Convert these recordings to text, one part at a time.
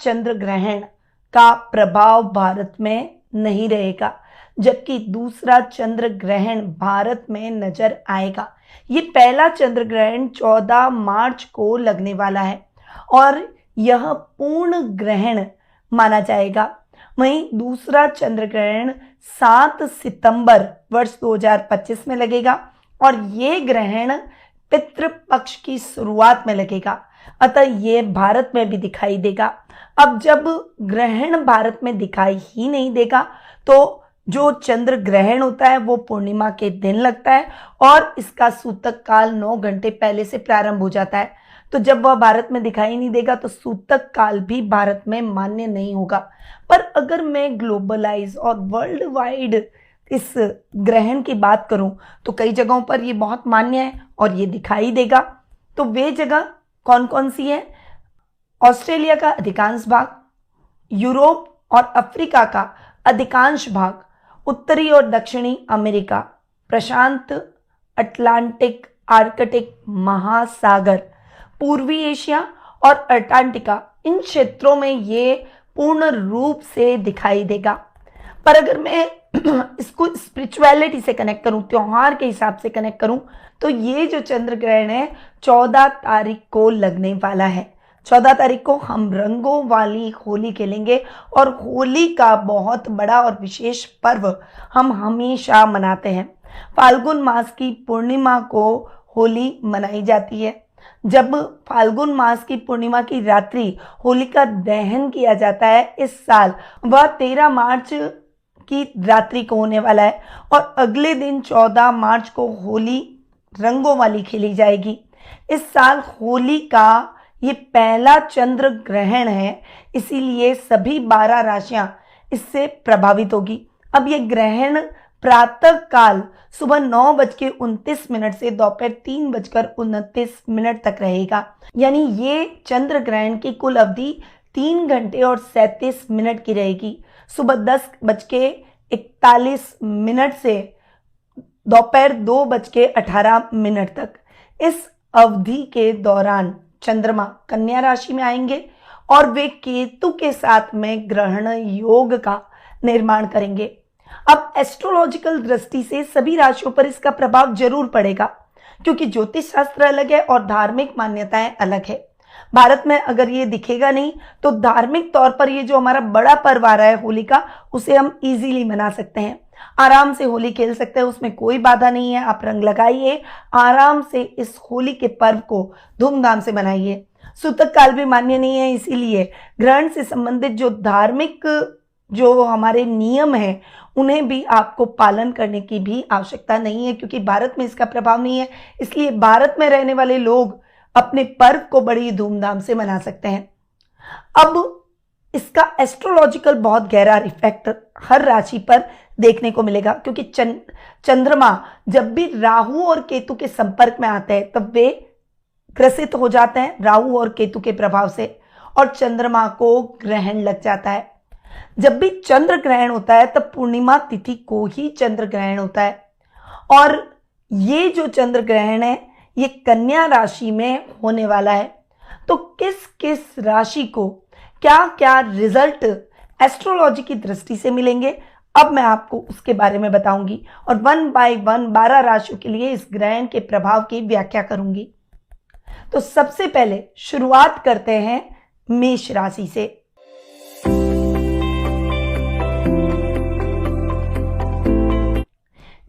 चंद्र ग्रहण का प्रभाव भारत में नहीं रहेगा, जबकि दूसरा चंद्र ग्रहण भारत में नजर आएगा। ये पहला चंद्र ग्रहण 14 मार्च को लगने वाला है और यह पूर्ण ग्रहण माना जाएगा। वहीं दूसरा चंद्र ग्रहण 7 सितंबर वर्ष 2025 में लगेगा और ये ग्रहण पितृपक्ष की शुरुआत में लगेगा, अतः ये भारत में भी दिखाई देगा। अब जब ग्रहण भारत में दिखाई ही नहीं देगा तो जो चंद्र ग्रहण होता है वो पूर्णिमा के दिन लगता है और इसका सूतक काल 9 घंटे पहले से प्रारंभ हो जाता है। तो जब वह भारत में दिखाई नहीं देगा तो सूतक काल भी भारत में मान्य नहीं होगा। पर अगर मैं ग्लोबलाइज और वर्ल्ड वाइड इस ग्रहण की बात करूं तो कई जगहों पर ये बहुत मान्य है और ये दिखाई देगा। तो वे जगह कौन कौन सी है? ऑस्ट्रेलिया का अधिकांश भाग, यूरोप और अफ्रीका का अधिकांश भाग, उत्तरी और दक्षिणी अमेरिका, प्रशांत, अटलांटिक, आर्कटिक महासागर, पूर्वी एशिया और अंटार्कटिका, इन क्षेत्रों में ये पूर्ण रूप से दिखाई देगा। पर अगर मैं इसको स्पिरिचुअलिटी से कनेक्ट करूं, त्योहार के हिसाब से कनेक्ट करूं, तो ये जो चंद्र ग्रहण है 14 तारीख को लगने वाला है। 14 तारीख को हम रंगों वाली होली खेलेंगे और होली का बहुत बड़ा और विशेष पर्व हम हमेशा मनाते हैं। फाल्गुन मास की पूर्णिमा को होली मनाई जाती है। जब फाल्गुन मास की पूर्णिमा की रात्रि होली का दहन किया जाता है, इस साल वह 13 मार्च की रात्रि को होने वाला है और अगले दिन 14 मार्च को होली रंगों वाली खेली जाएगी। इस साल होली का ये पहला चंद्र ग्रहण है, इसीलिए सभी 12 राशियां इससे प्रभावित होगी। अब ये ग्रहण प्रातः काल सुबह 9:29 से दोपहर 3:29 तक रहेगा। यानी ये चंद्र ग्रहण की कुल अवधि 3 घंटे और 37 मिनट की रहेगी। सुबह 10:41 से दोपहर 2:18 तक। इस अवधि के दौरान चंद्रमा कन्या राशि में आएंगे और वे केतु के साथ में ग्रहण योग का निर्माण करेंगे। अब एस्ट्रोलॉजिकल दृष्टि से सभी राशियों पर इसका प्रभाव जरूर पड़ेगा, क्योंकि ज्योतिष शास्त्र अलग है और धार्मिक मान्यताएं अलग है। भारत में अगर ये दिखेगा नहीं तो धार्मिक तौर पर ये जो हमारा बड़ा पर्व आ रहा है होली का, उसे हम इजीली मना सकते हैं, आराम से होली खेल सकते हैं, उसमें कोई बाधा नहीं है। आप रंग लगाइए, आराम से इस होली के पर्व को धूमधाम से मनाइए। सूतक काल भी मान्य नहीं है, इसीलिए ग्रहण से संबंधित जो धार्मिक जो हमारे नियम हैं उन्हें भी आपको पालन करने की भी आवश्यकता नहीं है, क्योंकि भारत में इसका प्रभाव नहीं है। इसलिए भारत में रहने वाले लोग अपने पर्व को बड़ी धूमधाम से मना सकते हैं। अब इसका एस्ट्रोलॉजिकल बहुत गहरा इफेक्ट हर राशि पर देखने को मिलेगा, क्योंकि चंद्रमा जब भी राहु और केतु के संपर्क में आते हैं तब वे ग्रसित हो जाते हैं राहु और केतु के प्रभाव से और चंद्रमा को ग्रहण लग जाता है। जब भी चंद्र ग्रहण होता है तब पूर्णिमा तिथि को ही चंद्र ग्रहण होता है और ये जो चंद्र ग्रहण है ये कन्या राशि में होने वाला है। तो किस किस राशि को क्या क्या रिजल्ट एस्ट्रोलॉजी की दृष्टि से मिलेंगे, अब मैं आपको उसके बारे में बताऊंगी और 1 बाय 1 12 राशियों के लिए इस ग्रहण के प्रभाव की व्याख्या करूंगी। तो सबसे पहले शुरुआत करते हैं मेष राशि से।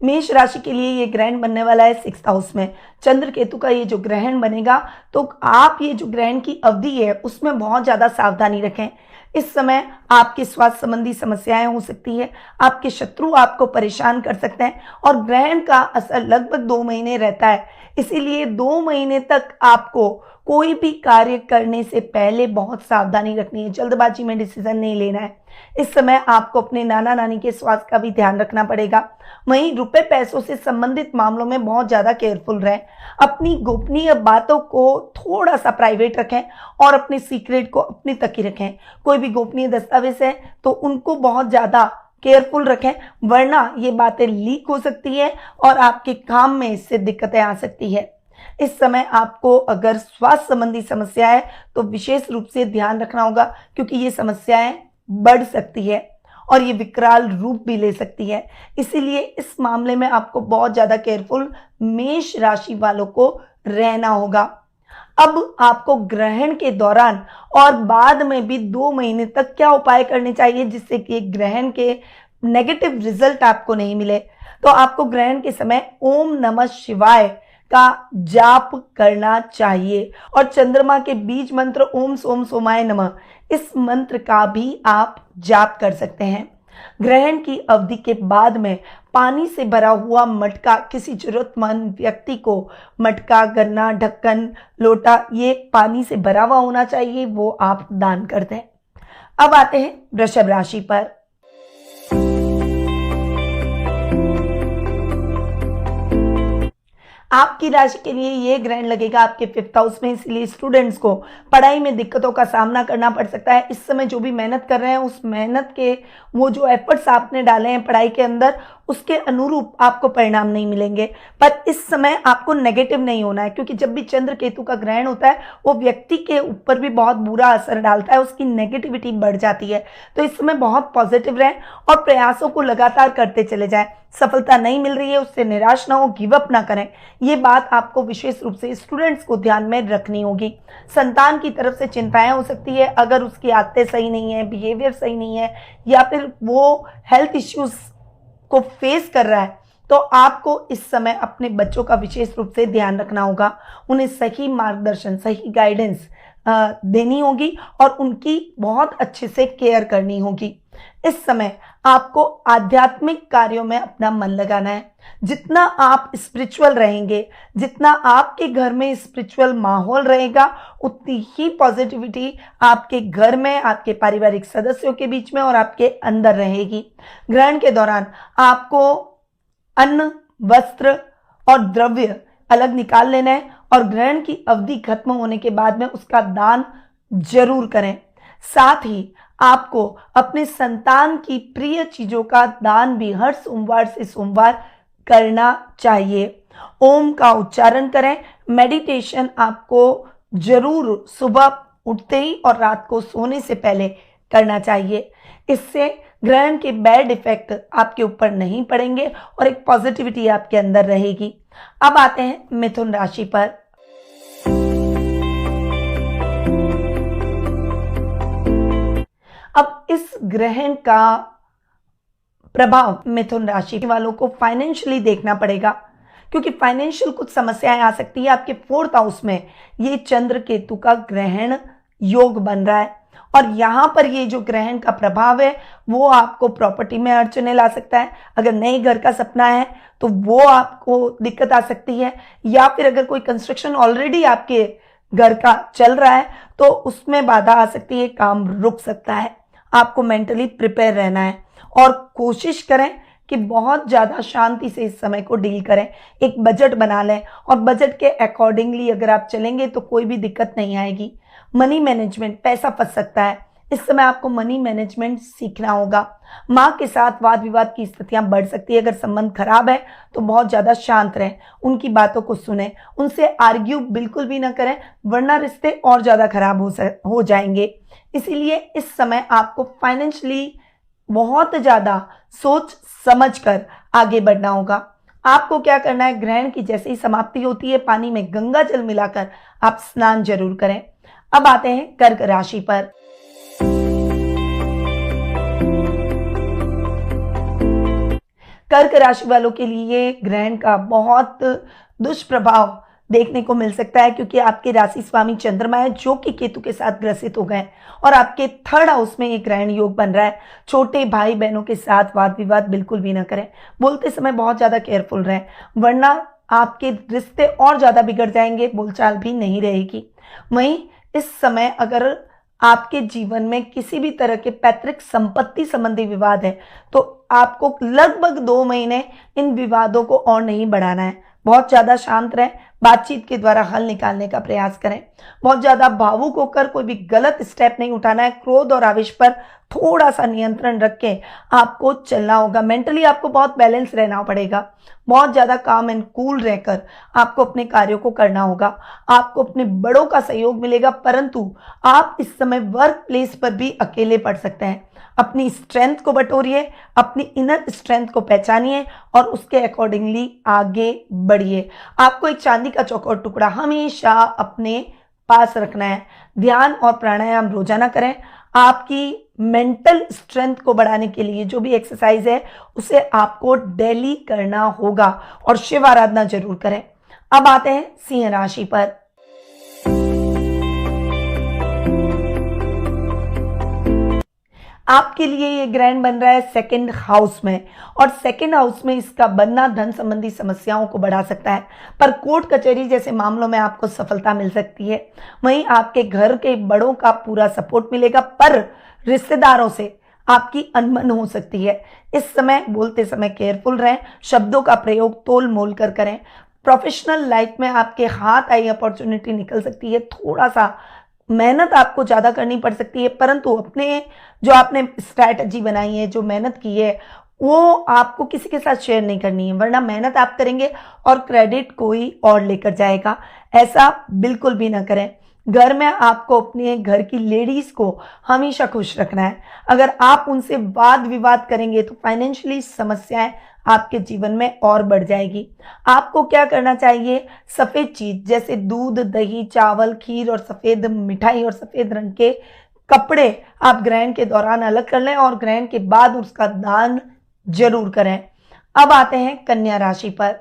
मेष राशि के लिए ये ग्रहण बनने वाला है 6th हाउस में। चंद्र केतु का ये जो ग्रहण बनेगा तो आप ये जो ग्रहण की अवधि है उसमें बहुत ज्यादा सावधानी रखें। इस समय आपके स्वास्थ्य संबंधी समस्याएं हो सकती है, आपके शत्रु आपको परेशान कर सकते हैं और ग्रहण का असर लगभग 2 महीने रहता है, इसीलिए 2 महीने तक आपको कोई भी कार्य करने से पहले बहुत सावधानी रखनी है, जल्दबाजी में डिसीजन नहीं लेना है। इस समय आपको अपने नाना नानी के स्वास्थ्य का भी ध्यान रखना पड़ेगा। वहीं रुपए पैसों से संबंधित मामलों में बहुत ज्यादा केयरफुल रहें, अपनी गोपनीय बातों को थोड़ा सा प्राइवेट रखें और अपने सीक्रेट को अपने तक ही रखें। कोई भी गोपनीय दस्तावेज है तो उनको बहुत ज्यादा केयरफुल रखें, वरना ये बातें लीक हो सकती है और आपके काम में इससे दिक्कतें आ सकती है। इस समय आपको अगर स्वास्थ्य संबंधी समस्या है तो विशेष रूप से ध्यान रखना होगा, क्योंकि ये समस्याएं बढ़ सकती है और ये विकराल रूप भी ले सकती है। इसीलिए इस मामले में आपको बहुत ज़्यादा केयरफुल मेष राशि वालों को रहना होगा। अब आपको ग्रहण के दौरान और बाद में भी 2 महीने तक क्या उपाय करने चाहिए जिससे कि ग्रहण के नेगेटिव रिजल्ट आपको नहीं मिले। तो आपको ग्रहण के समय ओम नमः शिवाय का जाप करना चाहिए और चंद्रमा के बीज मंत्र ओम सोम सोमाय नमः, इस मंत्र का भी आप जाप कर सकते हैं। ग्रहण की अवधि के बाद में पानी से भरा हुआ मटका किसी जरूरतमंद व्यक्ति को, मटका, गन्ना, ढक्कन, लोटा, ये पानी से भरा हुआ होना चाहिए, वो आप दान कर दें। अब आते हैं वृषभ राशि पर। आपकी राशि के लिए ये ग्रहण लगेगा आपके 5th हाउस में, इसलिए स्टूडेंट्स को पढ़ाई में दिक्कतों का सामना करना पड़ सकता है। इस समय जो भी मेहनत कर रहे हैं उस मेहनत के वो जो एफर्ट्स आपने डाले हैं पढ़ाई के अंदर उसके अनुरूप आपको परिणाम नहीं मिलेंगे। पर इस समय आपको नेगेटिव नहीं होना है, क्योंकि जब भी चंद्र केतु का ग्रहण होता है वो व्यक्ति के ऊपर भी बहुत बुरा असर डालता है, उसकी नेगेटिविटी बढ़ जाती है। तो इस समय बहुत पॉजिटिव रहें और प्रयासों को लगातार करते चले जाएं। सफलता नहीं मिल रही है उससे निराश ना हो, गिव अप ना करें। ये बात आपको विशेष रूप से स्टूडेंट्स को ध्यान में रखनी होगी। संतान की तरफ से चिंताएं हो सकती है, अगर उसकी आदतें सही नहीं है, बिहेवियर सही नहीं है या फिर वो हेल्थ इश्यूज को फेस कर रहा है, तो आपको इस समय अपने बच्चों का विशेष रूप से ध्यान रखना होगा। उन्हें सही मार्गदर्शन, सही गाइडेंस देनी होगी और उनकी बहुत अच्छे से केयर करनी होगी। इस समय आपको आध्यात्मिक कार्यों में अपना मन लगाना है। जितना आप स्पिरिचुअल रहेंगे, जितना आपके घर में स्पिरिचुअल माहौल रहेगा, उतनी ही पॉजिटिविटी आपके घर में, आपके पारिवारिक सदस्यों के बीच में और आपके अंदर रहेगी। ग्रहण के दौरान आपको अन्न, वस्त्र और द्रव्य अलग निकाल लेना है और ग्रहण की अवधि खत्म होने के बाद में उसका दान जरूर करें। साथ ही आपको अपने संतान की प्रिय चीजों का दान भी हर सोमवार से सोमवार करना चाहिए। ओम का उच्चारण करें। मेडिटेशन आपको जरूर सुबह उठते ही और रात को सोने से पहले करना चाहिए। इससे ग्रहण के बैड इफेक्ट आपके ऊपर नहीं पड़ेंगे और एक पॉजिटिविटी आपके अंदर रहेगी। अब आते हैं मिथुन राशि पर। अब इस ग्रहण का प्रभाव मिथुन राशि वालों को फाइनेंशियली देखना पड़ेगा, क्योंकि फाइनेंशियल कुछ समस्याएं आ सकती है। आपके 4th हाउस में ये चंद्र केतु का ग्रहण योग बन रहा है और यहां पर ये जो ग्रहण का प्रभाव है वो आपको प्रॉपर्टी में अड़चने ला सकता है। अगर नए घर का सपना है तो वो आपको दिक्कत आ सकती है, या फिर अगर कोई कंस्ट्रक्शन ऑलरेडी आपके घर का चल रहा है तो उसमें बाधा आ सकती है, काम रुक सकता है। आपको मेंटली प्रिपेयर रहना है और कोशिश करें कि बहुत ज़्यादा शांति से इस समय को डील करें। एक बजट बना लें और बजट के अकॉर्डिंगली अगर आप चलेंगे तो कोई भी दिक्कत नहीं आएगी। मनी मैनेजमेंट, पैसा फंस सकता है, इस समय आपको मनी मैनेजमेंट सीखना होगा। माँ के साथ वाद विवाद की स्थितियां बढ़ सकती है। अगर संबंध खराब है तो बहुत ज़्यादा शांत रहें, उनकी बातों को सुने, उनसे आर्ग्यू बिल्कुल भी ना करें, वरना रिश्ते और ज़्यादा खराब हो जाएंगे। इसीलिए इस समय आपको फाइनेंशियली बहुत ज़्यादा सोच समझ कर आगे बढ़ना होगा। आपको क्या करना है, ग्रहण की जैसे ही समाप्ति होती है पानी में गंगा जल मिलाकर आप स्नान जरूर करें। अब आते हैं कर्क राशि पर। कर्क राशि वालों के लिए ग्रहण का बहुत दुष्प्रभाव देखने को मिल सकता है, क्योंकि आपके राशि स्वामी चंद्रमा है जो कि केतु के साथ ग्रसित हो गए और आपके 3rd हाउस में ये ग्रहण योग बन रहा है। छोटे भाई बहनों के साथ वाद विवाद बिल्कुल भी ना करें, बोलते समय बहुत ज्यादा केयरफुल रहें, वरना आपके रिश्ते और ज्यादा बिगड़ जाएंगे, बोलचाल भी नहीं रहेगी। वहीं इस समय अगर आपके जीवन में किसी भी तरह के पैतृक संपत्ति संबंधी विवाद है तो आपको लगभग 2 महीने इन विवादों को और नहीं बढ़ाना है। बहुत ज़्यादा शांत रहें, बातचीत के द्वारा हल निकालने का प्रयास करें। बहुत ज्यादा भावुक होकर कोई भी गलत स्टेप नहीं उठाना है। क्रोध और आवेश पर थोड़ा सा नियंत्रण रख के आपको चलना होगा। मेंटली आपको बहुत बैलेंस रहना पड़ेगा। बहुत ज्यादा काम एंड कूल रहकर आपको अपने कार्यों को करना होगा। आपको अपने बड़ों का सहयोग मिलेगा, परंतु आप इस समय वर्क प्लेस पर भी अकेले पड़ सकते हैं। अपनी स्ट्रेंथ को बटोरिए, अपनी इनर स्ट्रेंथ को पहचानिए और उसके अकॉर्डिंगली आगे बढ़िए। आपको एक चांदी का चौकोर टुकड़ा हमेशा अपने पास रखना है। ध्यान और प्राणायाम रोजाना करें। आपकी मेंटल स्ट्रेंथ को बढ़ाने के लिए जो भी एक्सरसाइज है उसे आपको डेली करना होगा और शिव आराधना जरूर करें। अब आते हैं सिंह राशि पर। आपके लिए ये ग्रहण बन रहा है सेकंड हाउस में, और सेकंड हाउस में इसका बनना धन संबंधी समस्याओं को बढ़ा सकता है, पर कोर्ट कचहरी जैसे मामलों में आपको सफलता मिल सकती है। वहीं आपके घर के बड़ों का पूरा सपोर्ट मिलेगा, पर रिश्तेदारों से आपकी अनबन हो सकती है। इस समय बोलते समय केयरफुल रहें, शब्दों का प्रयोग तोल मोल कर करें। प्रोफेशनल लाइफ में आपके हाथ आई अपॉर्चुनिटी निकल सकती है। थोड़ा सा मेहनत आपको ज्यादा करनी पड़ सकती है, परंतु अपने जो आपने स्ट्रैटेजी बनाई है, जो मेहनत की है, वो आपको किसी के साथ शेयर नहीं करनी है, वरना मेहनत आप करेंगे और क्रेडिट कोई और लेकर जाएगा। ऐसा बिल्कुल भी ना करें। घर में आपको अपने घर की लेडीज को हमेशा खुश रखना है। अगर आप उनसे वाद विवाद करेंगे तो फाइनेंशियली समस्याएं आपके जीवन में और बढ़ जाएगी। आपको क्या करना चाहिए? सफेद चीज जैसे दूध, दही, चावल, खीर और सफेद मिठाई और सफेद रंग के कपड़े आप ग्रहण के दौरान अलग कर लें और ग्रहण के बाद उसका दान जरूर करें। अब आते हैं कन्या राशि पर।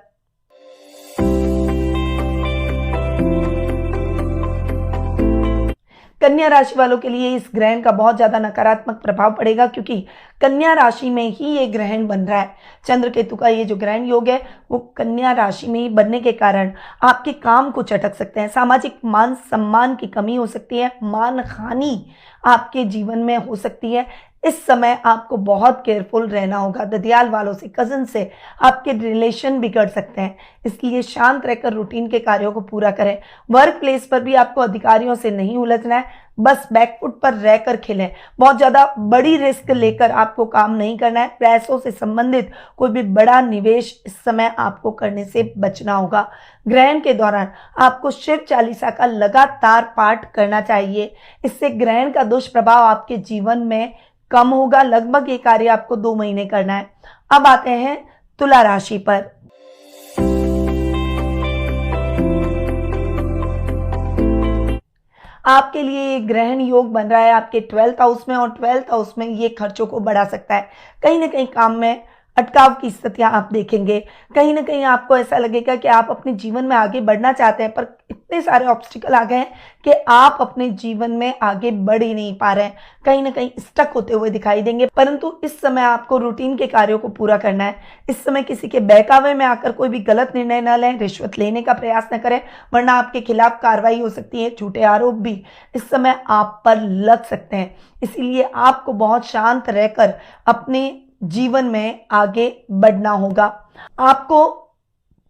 कन्या राशि वालों के लिए इस ग्रहण का बहुत ज्यादा नकारात्मक प्रभाव पड़ेगा, क्योंकि कन्या राशि में ही ये ग्रहण बन रहा है। चंद्र केतु का ये जो ग्रहण योग है वो कन्या राशि में ही बनने के कारण आपके काम को चटक सकते हैं। सामाजिक मान सम्मान की कमी हो सकती है, मान हानि आपके जीवन में हो सकती है। इस समय आपको बहुत केयरफुल रहना होगा। ददियाल वालों से, कजन से आपके रिलेशन बिगड़ सकते हैं, इसलिए शांत रहकर रूटीन के कार्यों को पूरा करें। वर्क प्लेस पर भी आपको अधिकारियों से नहीं उलझना है, बस बैकफुट पर रहकर खेलें। बहुत ज्यादा बड़ी रिस्क लेकर आपको काम नहीं करना है। पैसों से संबंधित कोई भी बड़ा निवेश इस समय आपको करने से बचना होगा। ग्रहण के दौरान आपको शिव चालीसा का लगातार पाठ करना चाहिए। इससे ग्रहण का दुष्प्रभाव आपके जीवन में कम होगा। लगभग ये कार्य आपको 2 महीने करना है। अब आते हैं तुला राशि पर। आपके लिए ये ग्रहण योग बन रहा है आपके 12th हाउस में, और 12th हाउस में ये खर्चों को बढ़ा सकता है। कहीं ना कहीं काम में अटकाव की स्थितियां आप देखेंगे। कहीं ना कहीं आपको ऐसा लगेगा कि आप अपने जीवन में आगे बढ़ना चाहते हैं, पर इतने सारे ऑब्स्टिकल आ गए हैं कि आप अपने जीवन में आगे बढ़ ही नहीं पा रहे हैं। कहीं ना कहीं स्टक होते हुए दिखाई देंगे, परंतु इस समय आपको रूटीन के कार्यों को पूरा करना है। इस समय किसी के बहकावे में आकर कोई भी गलत निर्णय न लें, रिश्वत लेने का प्रयास न करें, वरना आपके खिलाफ कार्रवाई हो सकती है। झूठे आरोप भी इस समय आप पर लग सकते हैं, इसीलिए आपको बहुत शांत रहकर अपने जीवन में आगे बढ़ना होगा। आपको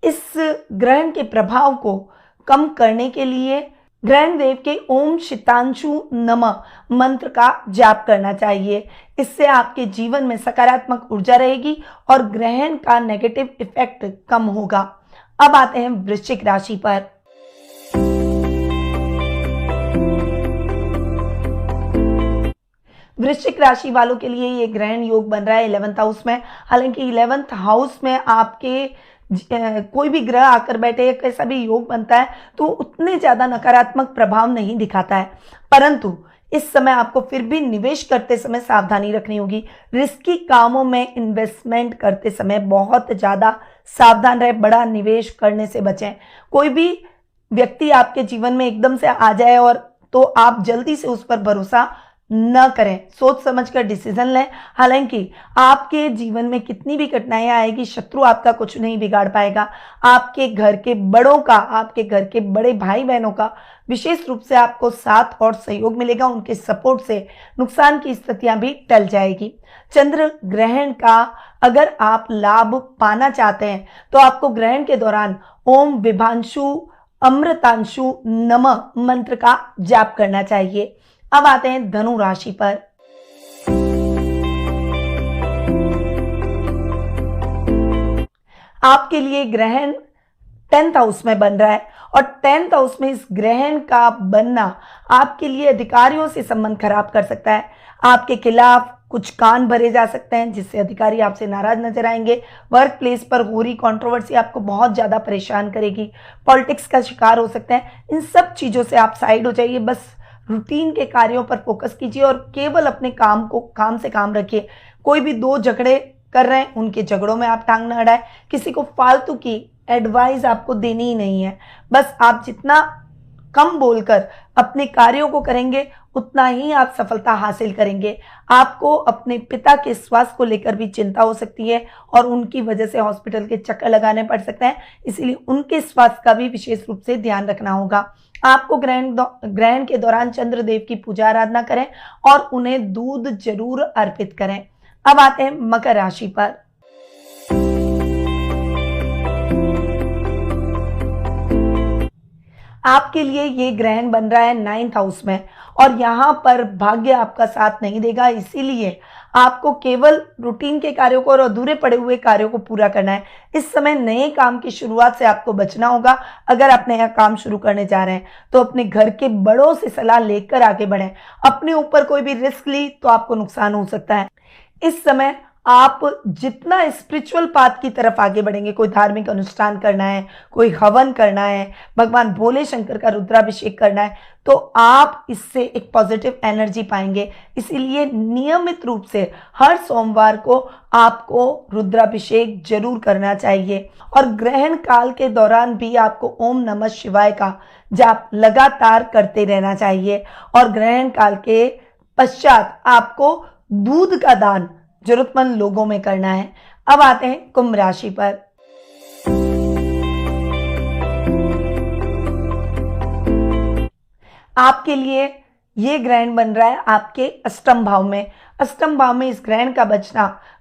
इस ग्रहण के प्रभाव को कम करने के लिए ग्रहण देव के ओम शितांशु नमः मंत्र का जाप करना चाहिए। इससे आपके जीवन में सकारात्मक ऊर्जा रहेगी और ग्रहण का नेगेटिव इफेक्ट कम होगा। अब आते हैं वृश्चिक राशि पर। वृश्चिक राशि वालों के लिए ये ग्रहण योग बन रहा है 11th हाउस में। हालांकि 11th हाउस में आपके कोई भी ग्रह आकर बैठे या कैसा भी योग बनता है तो उतने ज्यादा नकारात्मक प्रभाव नहीं दिखाता है, परंतु इस समय आपको फिर भी निवेश करते समय सावधानी रखनी होगी। रिस्की कामों में इन्वेस्टमेंट करते समय बहुत ज्यादा सावधान रहे, बड़ा निवेश करने से बचें। कोई भी व्यक्ति आपके जीवन में एकदम से आ जाए और तो आप जल्दी से उस पर भरोसा न करें, सोच समझकर डिसीजन लें। हालांकि आपके जीवन में कितनी भी कठिनाइयां आएगी, शत्रु आपका कुछ नहीं बिगाड़ पाएगा। आपके घर के बड़ों का, आपके घर के बड़े भाई बहनों का विशेष रूप से आपको साथ और सहयोग मिलेगा। उनके सपोर्ट से नुकसान की स्थितियां भी टल जाएगी। चंद्र ग्रहण का अगर आप लाभ पाना चाहते हैं तो आपको ग्रहण के दौरान ओम विभांशु अमृतांशु नमः मंत्र का जाप करना चाहिए। अब आते हैं धनु राशि पर। आपके लिए ग्रहण 10th हाउस में बन रहा है और 10th हाउस में इस ग्रहण का बनना आपके लिए अधिकारियों से संबंध खराब कर सकता है। आपके खिलाफ कुछ कान भरे जा सकते हैं जिससे अधिकारी आपसे नाराज नजर आएंगे। वर्क प्लेस पर हो रही कंट्रोवर्सी आपको बहुत ज्यादा परेशान करेगी। पॉलिटिक्स का शिकार हो सकते हैं। इन सब चीजों से आप साइड हो जाइए, बस रूटीन के कार्यों पर फोकस कीजिए और केवल अपने काम से काम रखिए। कोई भी दो झगड़े कर रहे हैं उनके झगड़ों में आप टांग न अड़ाएं। किसी को फालतू की एडवाइस आपको देनी ही नहीं है। बस आप जितना कम बोलकर अपने कार्यों को करेंगे उतना ही आप सफलता हासिल करेंगे। आपको अपने पिता के स्वास्थ्य को लेकर भी चिंता हो सकती है और उनकी वजह से हॉस्पिटल के चक्कर लगाने पड़ सकते हैं, इसीलिए उनके स्वास्थ्य का भी विशेष रूप से ध्यान रखना होगा। आपको ग्रहण के दौरान चंद्रदेव की पूजा आराधना करें और उन्हें दूध जरूर अर्पित करें। अब आते हैं मकर राशि पर। आपके लिए ये ग्रहण बन रहा है 9th हाउस में और यहाँ पर भाग्य आपका साथ नहीं देगा, इसीलिए आपको केवल रूटीन के कार्यों को और अधूरे पड़े हुए कार्यों को पूरा करना है। इस समय नए काम की शुरुआत से आपको बचना होगा। अगर आप नया काम शुरू करने जा रहे हैं तो अपने घर के बड़ों से सलाह लेकर आगे बढ़ें। अपने ऊपर कोई भी रिस्क ली तो आपको नुकसान हो सकता है। इस समय आप जितना स्पिरिचुअल पाथ की तरफ आगे बढ़ेंगे, कोई धार्मिक अनुष्ठान करना है, कोई हवन करना है, भगवान भोले शंकर का रुद्राभिषेक करना है, तो आप इससे एक पॉजिटिव एनर्जी पाएंगे। इसीलिए नियमित रूप से हर सोमवार को आपको रुद्राभिषेक जरूर करना चाहिए और ग्रहण काल के दौरान भी आपको ओम नमः शिवाय का जाप लगातार करते रहना चाहिए और ग्रहण काल के पश्चात आपको दूध का दान जरूरतमंद लोगों में करना है। अब आते हैं कुंभ राशि पर। आपके लिए ये ग्रहण बन रहा है आपके अष्टम भाव में। अष्टम भाव में इस ग्रहण का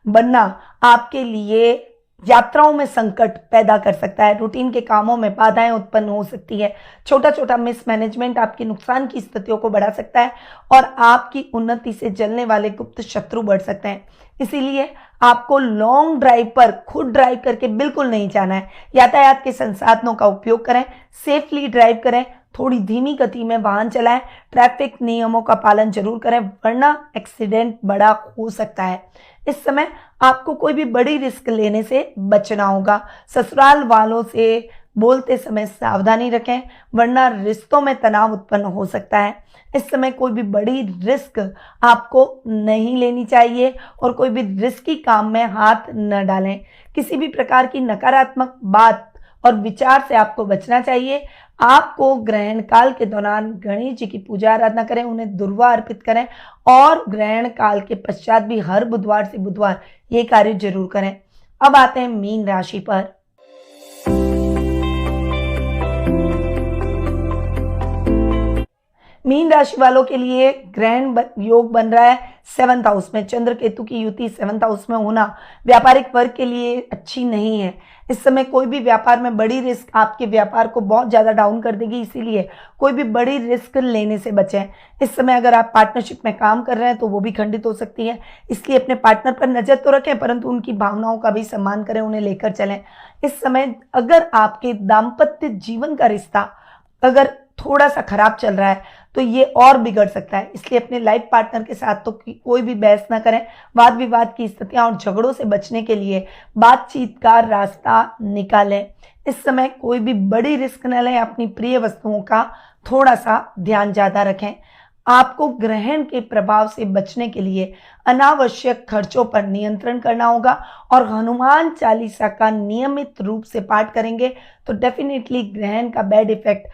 बनना आपके लिए यात्राओं में संकट पैदा कर सकता है। रूटीन के कामों में बाधाएं उत्पन्न हो सकती है। छोटा छोटा मिसमैनेजमेंट आपकी नुकसान की स्थितियों को बढ़ा सकता है और आपकी उन्नति से जलने वाले गुप्त शत्रु बढ़ सकते हैं। इसीलिए आपको लॉन्ग ड्राइव पर खुद ड्राइव करके बिल्कुल नहीं जाना है। यातायात के संसाधनों का उपयोग करें, सेफली ड्राइव करें, थोड़ी धीमी गति में वाहन चलाएं, ट्रैफिक नियमों का पालन जरूर करें, वरना एक्सीडेंट बड़ा हो सकता है। इस समय आपको कोई भी बड़ी रिस्क लेने से बचना होगा। ससुराल वालों से बोलते समय सावधानी रखें, वरना रिश्तों में तनाव उत्पन्न हो सकता है। इस समय कोई भी बड़ी रिस्क आपको नहीं लेनी चाहिए और कोई भी रिस्की काम में हाथ न डालें। किसी भी प्रकार की नकारात्मक बात और विचार से आपको बचना चाहिए। आपको ग्रहण काल के दौरान गणेश जी की पूजा आराधना करें, उन्हें दुर्वा अर्पित करें और ग्रहण काल के पश्चात भी हर बुधवार से बुधवार ये कार्य जरूर करें। अब आते हैं मीन राशि पर। मीन राशि वालों के लिए ग्रहण योग बन रहा है 7th हाउस में। चंद्र केतु की युति 7th हाउस में होना व्यापारिक वर्ग के लिए अच्छी नहीं है। इस समय कोई भी व्यापार में बड़ी रिस्क आपके व्यापार को बहुत ज्यादा डाउन कर देगी, इसीलिए कोई भी बड़ी रिस्क लेने से बचें। इस समय अगर आप पार्टनरशिप में काम कर रहे हैं तो वो भी खंडित हो सकती है, इसलिए अपने पार्टनर पर नजर तो रखें परंतु उनकी भावनाओं का भी सम्मान करें, उन्हें लेकर चलें। इस समय अगर आपके दाम्पत्य जीवन का रिश्ता अगर थोड़ा सा खराब चल रहा है तो ये और बिगड़ सकता है, इसलिए अपने लाइफ पार्टनर के साथ तो कोई भी बहस ना करें। वाद विवाद की स्थितियां और झगड़ों से बचने के लिए बातचीत का रास्ता निकालें। इस समय कोई भी बड़ी रिस्क न लें, अपनी प्रिय वस्तुओं का थोड़ा सा ध्यान ज्यादा रखें। आपको ग्रहण के प्रभाव से बचने के लिए अनावश्यक खर्चों पर नियंत्रण करना होगा और हनुमान चालीसा का नियमित रूप से पाठ करेंगे तो डेफिनेटली ग्रहण का बैड इफेक्ट